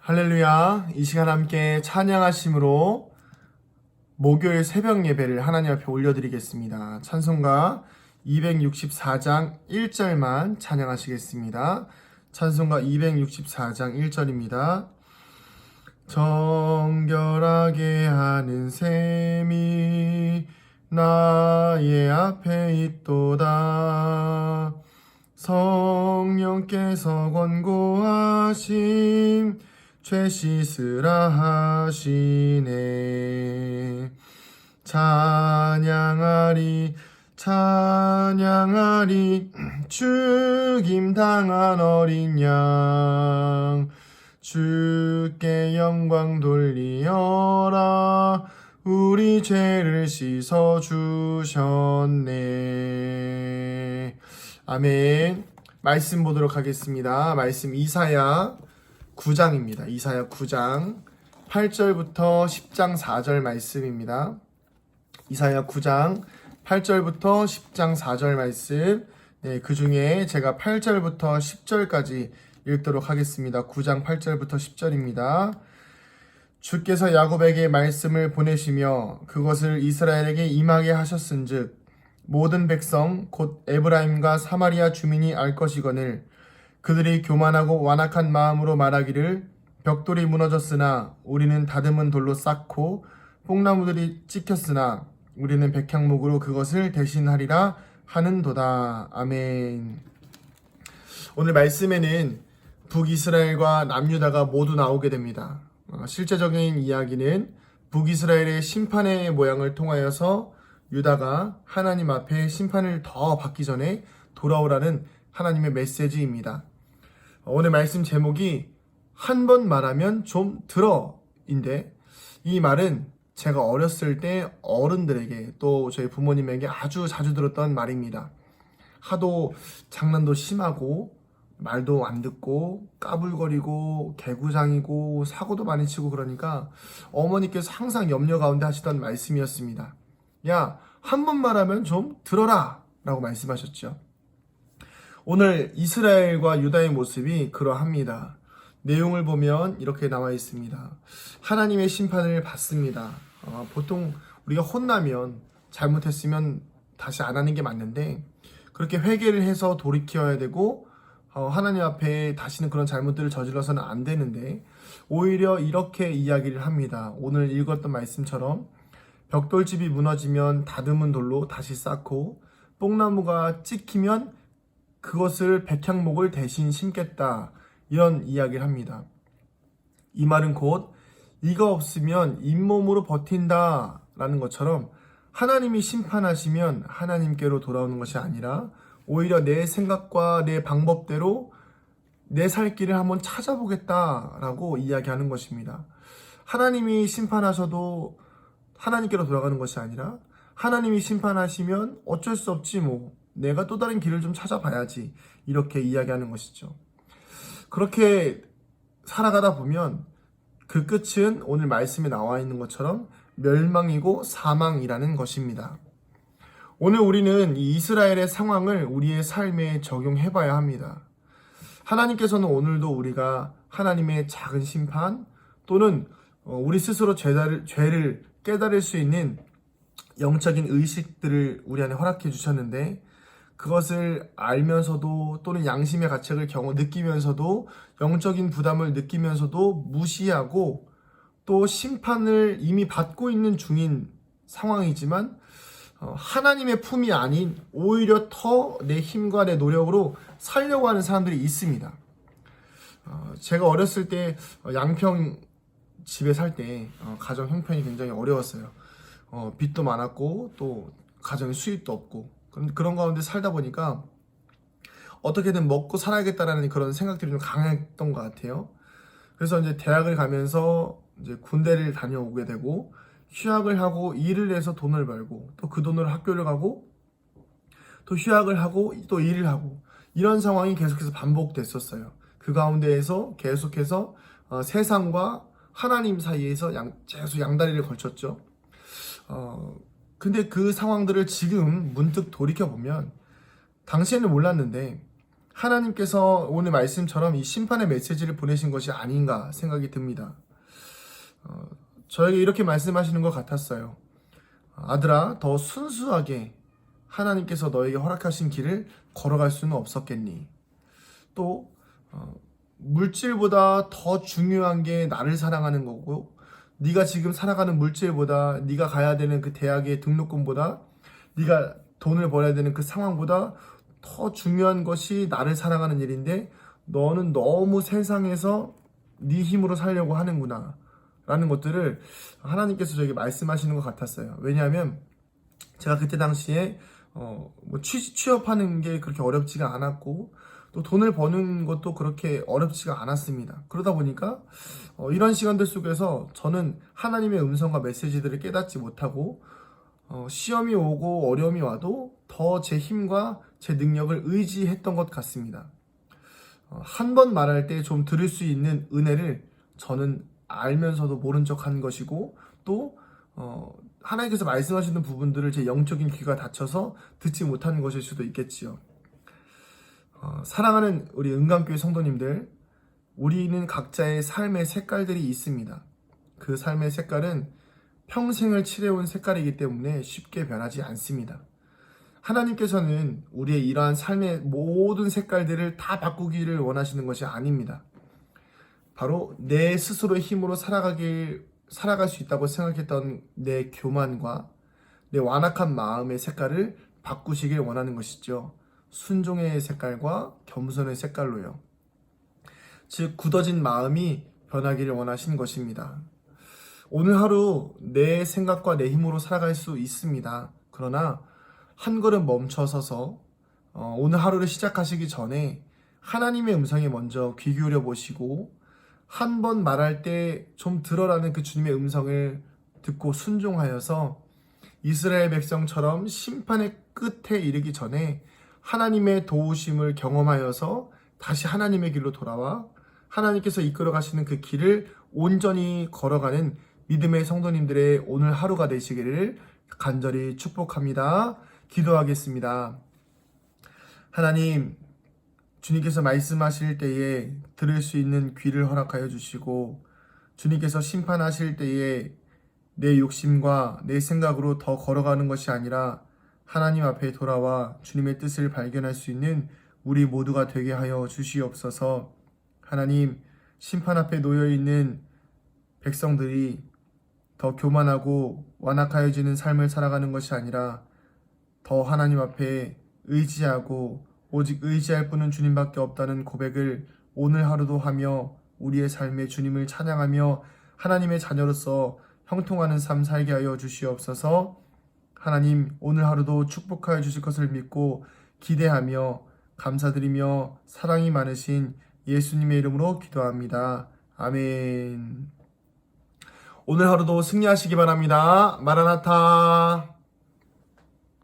할렐루야. 이 시간 함께 찬양하심으로 목요일 새벽 예배를 하나님 앞에 올려드리겠습니다. 찬송가 264장 1절만 찬양하시겠습니다. 찬송가 264장 1절입니다. 정결하게 하는 셈이 나의 앞에 있도다. 성령께서 권고하심 죄 씻으라 하시네. 찬양하리 찬양하리 죽임 당한 어린 양 주께 영광 돌리어라. 우리 죄를 씻어 주셨네. 아멘. 말씀 보도록 하겠습니다. 말씀 이사야 9장입니다. 이사야 9장 8절부터 10장 4절 말씀입니다. 이사야 9장 8절부터 10장 4절 말씀, 그 중에 제가 8절부터 10절까지 읽도록 하겠습니다. 9장 8절부터 10절입니다. 주께서 야곱에게 말씀을 보내시며 그것을 이스라엘에게 임하게 하셨은즉 모든 백성 곧 에브라임과 사마리아 주민이 알 것이거늘 그들이 교만하고 완악한 마음으로 말하기를 벽돌이 무너졌으나 우리는 다듬은 돌로 쌓고 뽕나무들이 찍혔으나 우리는 백향목으로 그것을 대신하리라 하는도다. 아멘. 오늘 말씀에는 북이스라엘과 남유다가 모두 나오게 됩니다. 실제적인 이야기는 북이스라엘의 심판의 모양을 통하여서 유다가 하나님 앞에 심판을 더 받기 전에 돌아오라는 하나님의 메시지입니다. 오늘 말씀 제목이 한 번 말하면 좀 들어인데, 이 말은 제가 어렸을 때 어른들에게 또 저희 부모님에게 아주 자주 들었던 말입니다. 하도 장난도 심하고 말도 안 듣고 까불거리고 개구장이고 사고도 많이 치고 그러니까 어머니께서 항상 염려 가운데 하시던 말씀이었습니다. 야, 한 번 말하면 좀 들어라 라고 말씀하셨죠. 오늘 이스라엘과 유다의 모습이 그러합니다. 내용을 보면 이렇게 나와 있습니다. 하나님의 심판을 받습니다. 보통 우리가 혼나면 잘못했으면 다시 안 하는 게 맞는데 그렇게 회개를 해서 돌이켜야 되고 하나님 앞에 다시는 그런 잘못들을 저질러서는 안 되는데 오히려 이렇게 이야기를 합니다. 오늘 읽었던 말씀처럼 벽돌집이 무너지면 다듬은 돌로 다시 쌓고 뽕나무가 찍히면 그것을 백향목을 대신 심겠다. 이런 이야기를 합니다. 이 말은 곧 이가 없으면 잇몸으로 버틴다 라는 것처럼 하나님이 심판하시면 하나님께로 돌아오는 것이 아니라 오히려 내 생각과 내 방법대로 내 살 길을 한번 찾아보겠다라고 이야기하는 것입니다. 하나님이 심판하셔도 하나님께로 돌아가는 것이 아니라 하나님이 심판하시면 어쩔 수 없지 뭐 내가 또 다른 길을 좀 찾아봐야지 이렇게 이야기하는 것이죠. 그렇게 살아가다 보면 그 끝은 오늘 말씀에 나와 있는 것처럼 멸망이고 사망이라는 것입니다. 오늘 우리는 이 이스라엘의 상황을 우리의 삶에 적용해 봐야 합니다. 하나님께서는 오늘도 우리가 하나님의 작은 심판 또는 우리 스스로 죄를 깨달을 수 있는 영적인 의식들을 우리 안에 허락해 주셨는데 그것을 알면서도 또는 양심의 가책을 느끼면서도 영적인 부담을 느끼면서도 무시하고 또 심판을 이미 받고 있는 중인 상황이지만 하나님의 품이 아닌 오히려 더 내 힘과 내 노력으로 살려고 하는 사람들이 있습니다. 제가 어렸을 때 양평 집에 살 때 가정 형편이 굉장히 어려웠어요. 빚도 많았고 또 가정의 수입도 없고 그런 가운데 살다 보니까 어떻게든 먹고 살아야겠다라는 그런 생각들이 좀 강했던 것 같아요. 그래서 이제 대학을 가면서 이제 군대를 다녀오게 되고 휴학을 하고 일을 해서 돈을 벌고 또 그 돈으로 학교를 가고 또 휴학을 하고 또 일을 하고 이런 상황이 계속해서 반복됐었어요. 그 가운데에서 계속해서 세상과 하나님 사이에서 계속 양다리를 걸쳤죠. 근데 그 상황들을 지금 문득 돌이켜보면 당시에는 몰랐는데 하나님께서 오늘 말씀처럼 이 심판의 메시지를 보내신 것이 아닌가 생각이 듭니다. 저에게 이렇게 말씀하시는 것 같았어요. 아들아, 더 순수하게 하나님께서 너에게 허락하신 길을 걸어갈 수는 없었겠니? 또 물질보다 더 중요한 게 나를 사랑하는 거고, 네가 지금 살아가는 물질보다, 네가 가야 되는 그 대학의 등록금보다, 네가 돈을 벌어야 되는 그 상황보다 더 중요한 것이 나를 사랑하는 일인데, 너는 너무 세상에서 네 힘으로 살려고 하는구나 라는 것들을 하나님께서 저에게 말씀하시는 것 같았어요. 왜냐하면 제가 그때 당시에 취업하는 게 그렇게 어렵지가 않았고, 또 돈을 버는 것도 그렇게 어렵지가 않았습니다. 그러다 보니까 이런 시간들 속에서 저는 하나님의 음성과 메시지들을 깨닫지 못하고, 시험이 오고 어려움이 와도 더 제 힘과 제 능력을 의지했던 것 같습니다. 한 번 말할 때 좀 들을 수 있는 은혜를 저는 알면서도 모른 척 한 것이고, 또 하나님께서 말씀하시는 부분들을 제 영적인 귀가 닫혀서 듣지 못한 것일 수도 있겠지요. 사랑하는 우리 은강교회 성도님들, 우리는 각자의 삶의 색깔들이 있습니다. 그 삶의 색깔은 평생을 칠해온 색깔이기 때문에 쉽게 변하지 않습니다. 하나님께서는 우리의 이러한 삶의 모든 색깔들을 다 바꾸기를 원하시는 것이 아닙니다. 바로 내 스스로의 힘으로 살아갈 수 있다고 생각했던 내 교만과 내 완악한 마음의 색깔을 바꾸시길 원하는 것이죠. 순종의 색깔과 겸손의 색깔로요. 즉 굳어진 마음이 변하기를 원하신 것입니다. 오늘 하루 내 생각과 내 힘으로 살아갈 수 있습니다. 그러나 한 걸음 멈춰서서 오늘 하루를 시작하시기 전에 하나님의 음성에 먼저 귀 기울여 보시고, 한 번 말할 때 좀 들어라는 그 주님의 음성을 듣고 순종하여서 이스라엘 백성처럼 심판의 끝에 이르기 전에 하나님의 도우심을 경험하여서 다시 하나님의 길로 돌아와 하나님께서 이끌어 가시는 그 길을 온전히 걸어가는 믿음의 성도님들의 오늘 하루가 되시기를 간절히 축복합니다. 기도하겠습니다. 하나님, 주님께서 말씀하실 때에 들을 수 있는 귀를 허락하여 주시고, 주님께서 심판하실 때에 내 욕심과 내 생각으로 더 걸어가는 것이 아니라 하나님 앞에 돌아와 주님의 뜻을 발견할 수 있는 우리 모두가 되게 하여 주시옵소서. 하나님, 심판 앞에 놓여있는 백성들이 더 교만하고 완악하여지는 삶을 살아가는 것이 아니라 더 하나님 앞에 의지하고 오직 의지할 분은 주님밖에 없다는 고백을 오늘 하루도 하며 우리의 삶에 주님을 찬양하며 하나님의 자녀로서 형통하는 삶 살게 하여 주시옵소서. 하나님, 오늘 하루도 축복하여 주실 것을 믿고 기대하며 감사드리며 사랑이 많으신 예수님의 이름으로 기도합니다. 아멘. 오늘 하루도 승리하시기 바랍니다. 마라나타.